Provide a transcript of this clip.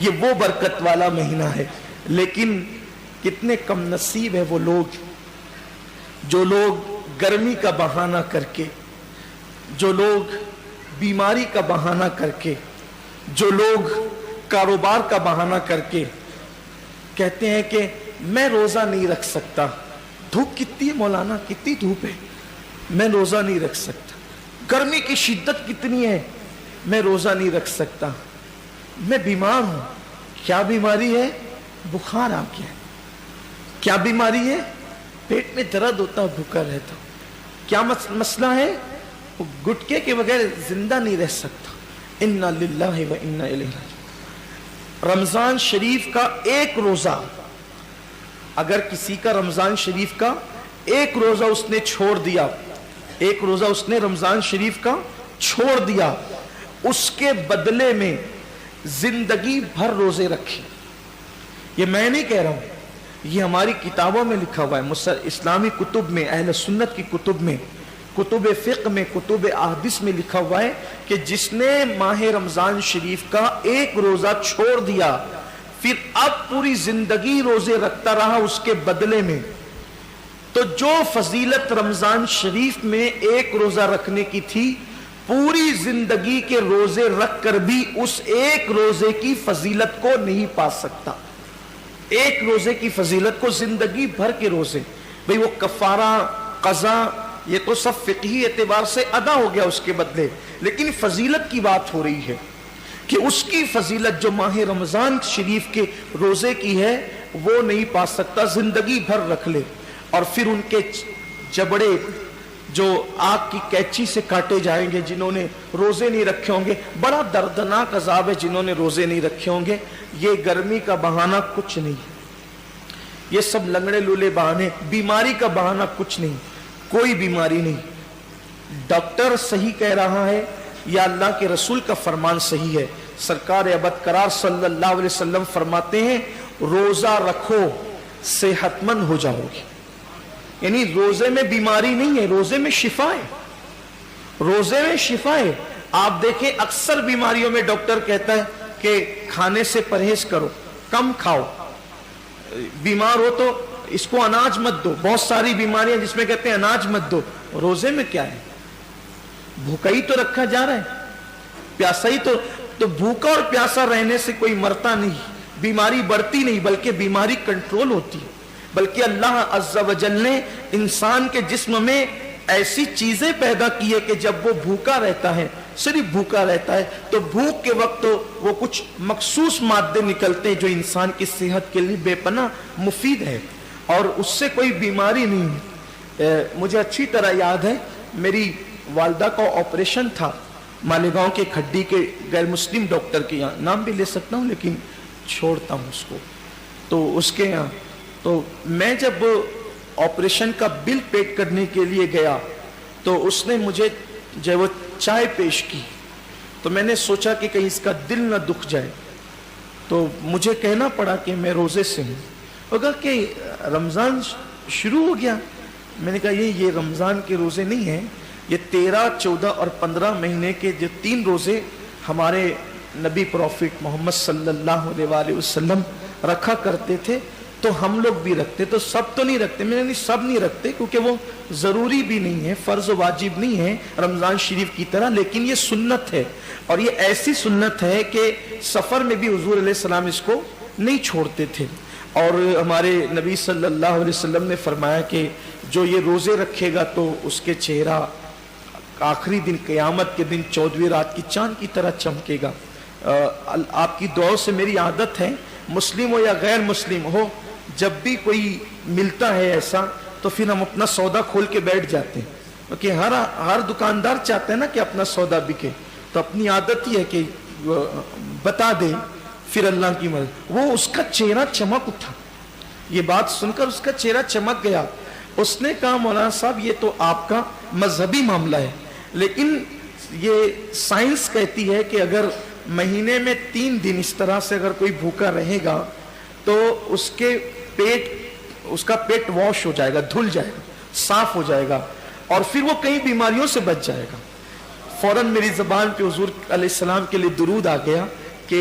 یہ وہ برکت والا مہینہ ہے، لیکن کتنے کم نصیب ہے وہ لوگ جو لوگ گرمی کا بہانہ کر کے، جو لوگ بیماری کا بہانہ کر کے، جو لوگ کاروبار کا بہانہ کر کے کہتے ہیں کہ میں روزہ نہیں رکھ سکتا، دھوپ کتنی ہے مولانا، کتنی دھوپ ہے، میں روزہ نہیں رکھ سکتا، گرمی کی شدت کتنی ہے، میں روزہ نہیں رکھ سکتا، میں بیمار ہوں۔ کیا بیماری ہے؟ بخار آ گیا۔ کیا بیماری ہے؟ پیٹ میں درد ہوتا، بھوکا رہتا۔ کیا مسئلہ ہے؟ گٹکے کے بغیر زندہ نہیں رہ سکتا۔ انا للہ و انا الیہ راجعون۔ رمضان شریف کا ایک روزہ، اگر کسی کا رمضان شریف کا ایک روزہ اس نے چھوڑ دیا، ایک روزہ اس نے رمضان شریف کا چھوڑ دیا، اس کے بدلے میں زندگی بھر روزے رکھے۔ یہ میں نہیں کہہ رہا ہوں، یہ ہماری کتابوں میں لکھا ہوا ہے، اسلامی کتب میں، اہل سنت کی کتب میں، کتب فقہ میں، کتب احادیث میں لکھا ہوا ہے کہ جس نے ماہ رمضان شریف کا ایک روزہ چھوڑ دیا، پھر اب پوری زندگی روزے رکھتا رہا اس کے بدلے میں، تو جو فضیلت رمضان شریف میں ایک روزہ رکھنے کی تھی، پوری زندگی کے روزے رکھ کر بھی اس ایک روزے کی فضیلت کو نہیں پا سکتا۔ ایک روزے کی فضیلت کو زندگی بھر کے روزے، بھئی وہ کفارہ، قضا، یہ تو سب فقہی اعتبار سے ادا ہو گیا اس کے بدلے، لیکن فضیلت کی بات ہو رہی ہے کہ اس کی فضیلت جو ماہ رمضان شریف کے روزے کی ہے وہ نہیں پا سکتا، زندگی بھر رکھ لے۔ اور پھر ان کے جبڑے جو آگ کی کینچی سے کاٹے جائیں گے جنہوں نے روزے نہیں رکھے ہوں گے، بڑا دردناک عذاب ہے جنہوں نے روزے نہیں رکھے ہوں گے۔ یہ گرمی کا بہانہ کچھ نہیں، یہ سب لنگڑے لولے بہانے، بیماری کا بہانہ کچھ نہیں، کوئی بیماری نہیں۔ ڈاکٹر صحیح کہہ رہا ہے یا اللہ کے رسول کا فرمان صحیح ہے؟ سرکار ابد قرار صلی اللہ علیہ وسلم فرماتے ہیں روزہ رکھو صحت مند ہو جاؤ گے۔ یعنی روزے میں بیماری نہیں ہے، روزے میں شفا ہے، روزے میں شفا ہے۔ آپ دیکھیں اکثر بیماریوں میں ڈاکٹر کہتا ہے کہ کھانے سے پرہیز کرو، کم کھاؤ، بیمار ہو تو اس کو اناج مت دو، بہت ساری بیماریاں جس میں کہتے ہیں اناج مت دو۔ روزے میں کیا ہے؟ بھوکا ہی تو رکھا جا رہا ہے، پیاسا ہی تو بھوکا اور پیاسا رہنے سے کوئی مرتا نہیں، بیماری بڑھتی نہیں بلکہ بیماری کنٹرول ہوتی ہے۔ بلکہ اللہ عز و جل نے انسان کے جسم میں ایسی چیزیں پیدا کی ہے کہ جب وہ بھوکا رہتا ہے، صرف بھوکا رہتا ہے، تو بھوک کے وقت وہ کچھ مخصوص مادے نکلتے ہیں جو انسان کی صحت کے لیے بے پناہ مفید ہے، اور اس سے کوئی بیماری نہیں۔ مجھے اچھی طرح یاد ہے میری والدہ کا آپریشن تھا مالیگاؤں کے کھڈی کے غیر مسلم ڈاکٹر کے یہاں، نام بھی لے سکتا ہوں لیکن چھوڑتا ہوں اس کو، تو اس کے یہاں تو میں جب آپریشن کا بل پیڈ کرنے کے لیے گیا تو اس نے مجھے جب وہ چائے پیش کی تو میں نے سوچا کہ کہیں اس کا دل نہ دکھ جائے، تو مجھے کہنا پڑا کہ میں روزے سے ہوں۔ وہ کہا کہ رمضان شروع ہو گیا۔ میں نے کہا یہ رمضان کے روزے نہیں ہیں، یہ 13، 14 اور 15 مہینے کے جو 3 روزے ہمارے نبی پروفٹ محمد صلی اللہ علیہ وآلہ وسلم رکھا کرتے تھے تو ہم لوگ بھی رکھتے، تو سب تو نہیں رکھتے۔ میں نے سب نہیں رکھتے کیونکہ وہ ضروری بھی نہیں ہے، فرض و واجب نہیں ہے رمضان شریف کی طرح، لیکن یہ سنت ہے، اور یہ ایسی سنت ہے کہ سفر میں بھی حضور علیہ السلام اس کو نہیں چھوڑتے تھے۔ اور ہمارے نبی صلی اللہ علیہ وسلم نے فرمایا کہ جو یہ روزے رکھے گا تو اس کے چہرہ آخری دن قیامت کے دن 14ویں رات کی چاند کی طرح چمکے گا۔ آپ کی دعاؤں سے میری عادت ہے، مسلم ہو یا غیر مسلم ہو، جب بھی کوئی ملتا ہے ایسا تو پھر ہم اپنا سودا کھول کے بیٹھ جاتے ہیں، کیونکہ ہر دکاندار چاہتا ہے نا کہ اپنا سودا بکے، تو اپنی عادت ہی ہے کہ بتا دے، پھر اللہ کی مدد۔ وہ اس کا چہرہ چمک اٹھا، یہ بات سن کر اس کا چہرہ چمک گیا۔ اس نے کہا مولانا صاحب یہ تو آپ کا مذہبی معاملہ ہے، لیکن یہ سائنس کہتی ہے کہ اگر مہینے میں 3 دن اس طرح سے اگر کوئی بھوکا رہے گا تو اس کا پیٹ واش ہو جائے گا، دھل جائے گا، صاف ہو جائے گا، اور پھر وہ کئی بیماریوں سے بچ جائے گا۔ فوراً میری زبان پہ حضور علیہ السلام کے لیے درود آ گیا کہ